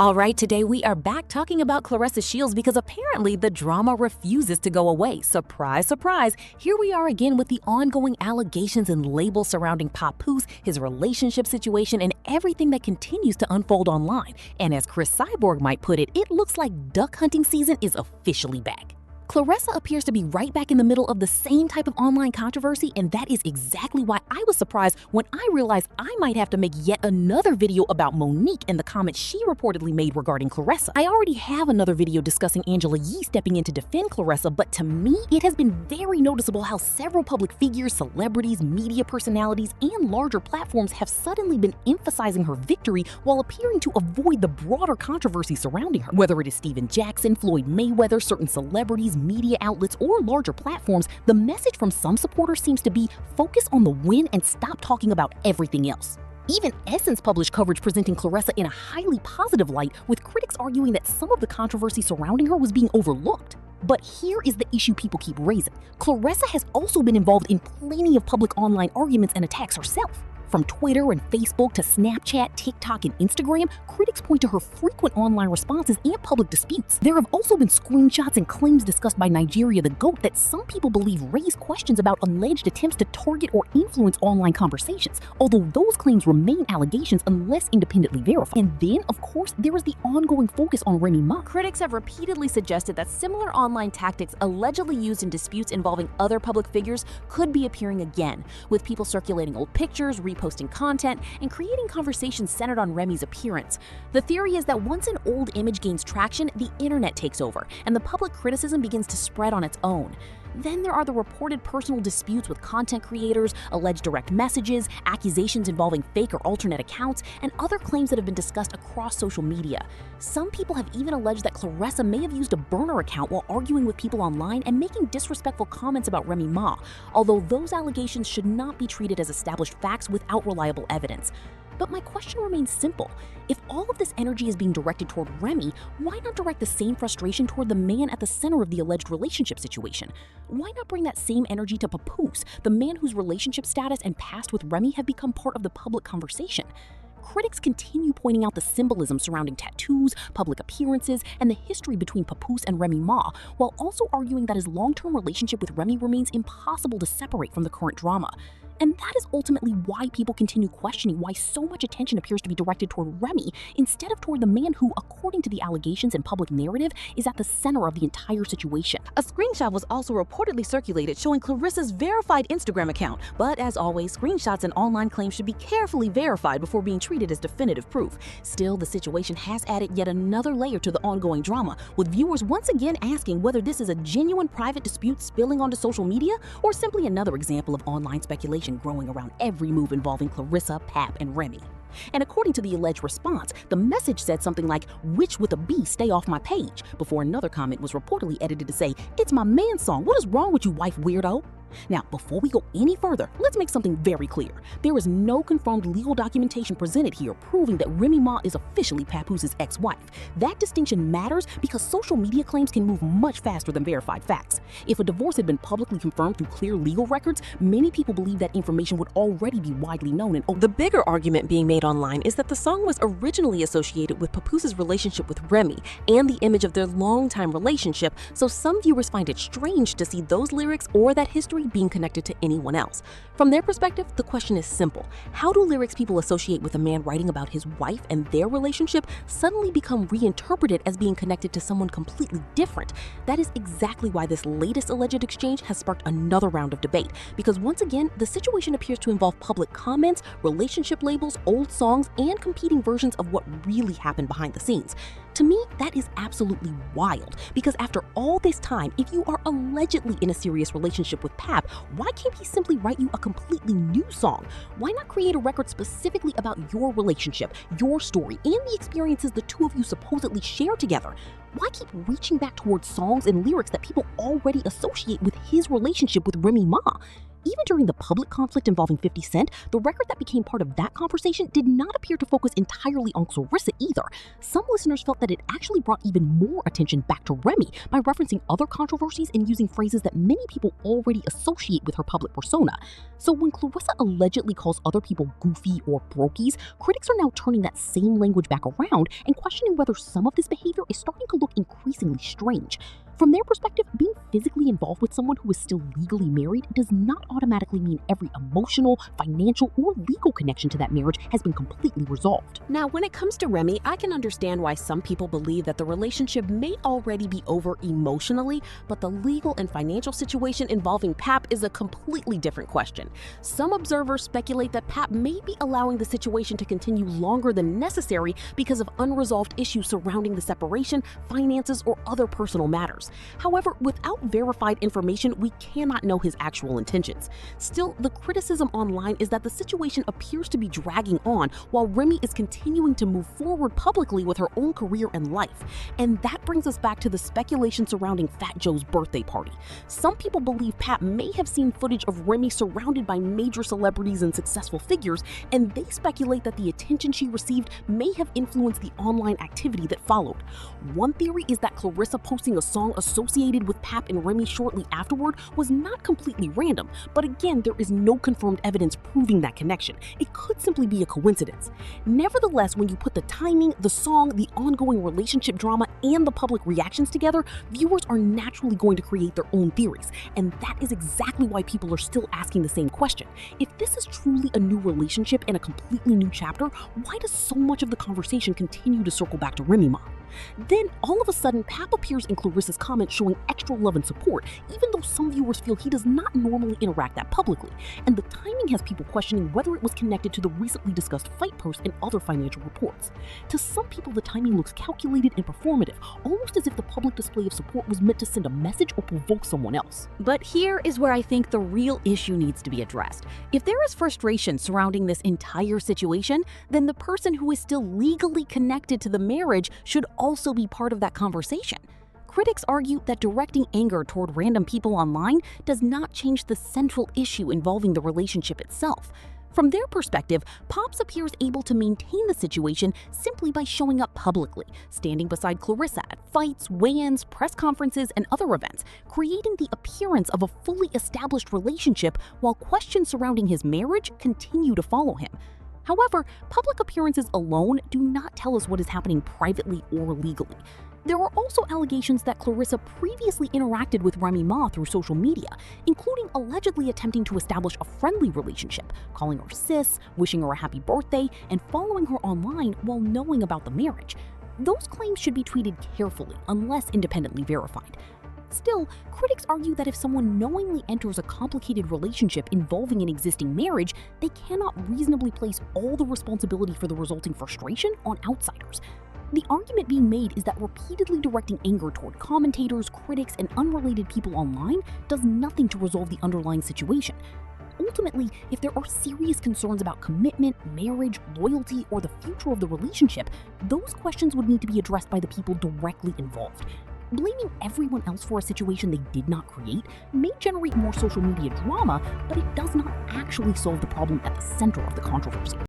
All right, today we are back talking about Claressa Shields because apparently the drama refuses to go away. Surprise, surprise. Here we are again with the ongoing allegations and labels surrounding Papoose, his relationship situation, and everything that continues to unfold online. And as Chris Cyborg might put it, it looks like duck hunting season is officially back. Claressa appears to be right back in the middle of the same type of online controversy, and that is exactly why I was surprised when I realized I might have to make yet another video about Monique and the comments she reportedly made regarding Claressa. I already have another video discussing Angela Yee stepping in to defend Claressa, but to me, it has been very noticeable how several public figures, celebrities, media personalities, and larger platforms have suddenly been emphasizing her victory while appearing to avoid the broader controversy surrounding her. Whether it is Steven Jackson, Floyd Mayweather, certain celebrities, media outlets, or larger platforms, the message from some supporters seems to be focus on the win and stop talking about everything else. Even Essence published coverage presenting Claressa in a highly positive light, with critics arguing that some of the controversy surrounding her was being overlooked. But here is the issue people keep raising. Claressa has also been involved in plenty of public online arguments and attacks herself. From Twitter and Facebook to Snapchat, TikTok, and Instagram, critics point to her frequent online responses and public disputes. There have also been screenshots and claims discussed by Nigeria the GOAT that some people believe raise questions about alleged attempts to target or influence online conversations, although those claims remain allegations unless independently verified. And then, of course, there is the ongoing focus on Remy Ma. Critics have repeatedly suggested that similar online tactics allegedly used in disputes involving other public figures could be appearing again, with people circulating old pictures, posting content, and creating conversations centered on Remy's appearance. The theory is that once an old image gains traction, the internet takes over, and the public criticism begins to spread on its own. Then there are the reported personal disputes with content creators, alleged direct messages, accusations involving fake or alternate accounts, and other claims that have been discussed across social media. Some people have even alleged that Claressa may have used a burner account while arguing with people online and making disrespectful comments about Remy Ma, although those allegations should not be treated as established facts without reliable evidence. But my question remains simple. If all of this energy is being directed toward Remy, why not direct the same frustration toward the man at the center of the alleged relationship situation? Why not bring that same energy to Papoose, the man whose relationship status and past with Remy have become part of the public conversation? Critics continue pointing out the symbolism surrounding tattoos, public appearances, and the history between Papoose and Remy Ma, while also arguing that his long-term relationship with Remy remains impossible to separate from the current drama. And that is ultimately why people continue questioning why so much attention appears to be directed toward Remy instead of toward the man who, according to the allegations and public narrative, is at the center of the entire situation. A screenshot was also reportedly circulated showing Claressa's verified Instagram account, but as always, screenshots and online claims should be carefully verified before being treated as definitive proof. Still, the situation has added yet another layer to the ongoing drama, with viewers once again asking whether this is a genuine private dispute spilling onto social media or simply another example of online speculation growing around every move involving Claressa, Pap, and Remy. And according to the alleged response, the message said something like, "Witch with a B, stay off my page," before another comment was reportedly edited to say, "It's my man's song, what is wrong with you, wife weirdo?" Now, before we go any further, let's make something very clear. There is no confirmed legal documentation presented here proving that Remy Ma is officially Papoose' ex-wife. That distinction matters because social media claims can move much faster than verified facts. If a divorce had been publicly confirmed through clear legal records, many people believe that information would already be widely known. And the bigger argument being made online is that the song was originally associated with Papoose' relationship with Remy and the image of their long-time relationship, so some viewers find it strange to see those lyrics or that history being connected to anyone else. From their perspective, the question is simple. How do lyrics people associate with a man writing about his wife and their relationship suddenly become reinterpreted as being connected to someone completely different? That is exactly why this latest alleged exchange has sparked another round of debate, because once again, the situation appears to involve public comments, relationship labels, old songs, and competing versions of what really happened behind the scenes. To me, that is absolutely wild, because after all this time, if you are allegedly in a serious relationship with Pap, why can't he simply write you a completely new song? Why not create a record specifically about your relationship, your story, and the experiences the two of you supposedly share together? Why keep reaching back towards songs and lyrics that people already associate with his relationship with Remy Ma? Even during the public conflict involving 50 Cent, the record that became part of that conversation did not appear to focus entirely on Claressa either. Some listeners felt that it actually brought even more attention back to Remy by referencing other controversies and using phrases that many people already associate with her public persona. So when Claressa allegedly calls other people goofy or brokies, critics are now turning that same language back around and questioning whether some of this behavior is starting to look increasingly strange. From their perspective, being physically involved with someone who is still legally married does not automatically mean every emotional, financial, or legal connection to that marriage has been completely resolved. Now, when it comes to Remy, I can understand why some people believe that the relationship may already be over emotionally, but the legal and financial situation involving Pap is a completely different question. Some observers speculate that Pap may be allowing the situation to continue longer than necessary because of unresolved issues surrounding the separation, finances, or other personal matters. However, without verified information, we cannot know his actual intentions. Still, the criticism online is that the situation appears to be dragging on while Remy is continuing to move forward publicly with her own career and life. And that brings us back to the speculation surrounding Fat Joe's birthday party. Some people believe Pap may have seen footage of Remy surrounded by major celebrities and successful figures, and they speculate that the attention she received may have influenced the online activity that followed. One theory is that Claressa posting a song associated with Pap and Remy shortly afterward was not completely random, but again, there is no confirmed evidence proving that connection. It could simply be a coincidence. Nevertheless, when you put the timing, the song, the ongoing relationship drama, and the public reactions together, viewers are naturally going to create their own theories, and that is exactly why people are still asking the same question. If this is truly a new relationship and a completely new chapter, why does so much of the conversation continue to circle back to Remy Ma? Then, all of a sudden, Pap appears in Claressa's comments showing extra love and support, even though some viewers feel he does not normally interact that publicly. And the timing has people questioning whether it was connected to the recently discussed fight post and other financial reports. To some people, the timing looks calculated and performative, almost as if the public display of support was meant to send a message or provoke someone else. But here is where I think the real issue needs to be addressed. If there is frustration surrounding this entire situation, then the person who is still legally connected to the marriage should also be part of that conversation. Critics argue that directing anger toward random people online does not change the central issue involving the relationship itself. From their perspective, Pops appears able to maintain the situation simply by showing up publicly, standing beside Claressa at fights, weigh-ins, press conferences, and other events, creating the appearance of a fully established relationship while questions surrounding his marriage continue to follow him. However, public appearances alone do not tell us what is happening privately or legally. There are also allegations that Claressa previously interacted with Remy Ma through social media, including allegedly attempting to establish a friendly relationship, calling her sis, wishing her a happy birthday, and following her online while knowing about the marriage. Those claims should be treated carefully unless independently verified. Still, critics argue that if someone knowingly enters a complicated relationship involving an existing marriage, they cannot reasonably place all the responsibility for the resulting frustration on outsiders. The argument being made is that repeatedly directing anger toward commentators, critics, and unrelated people online does nothing to resolve the underlying situation. Ultimately, if there are serious concerns about commitment, marriage, loyalty, or the future of the relationship, those questions would need to be addressed by the people directly involved. Blaming everyone else for a situation they did not create may generate more social media drama, but it does not actually solve the problem at the center of the controversy.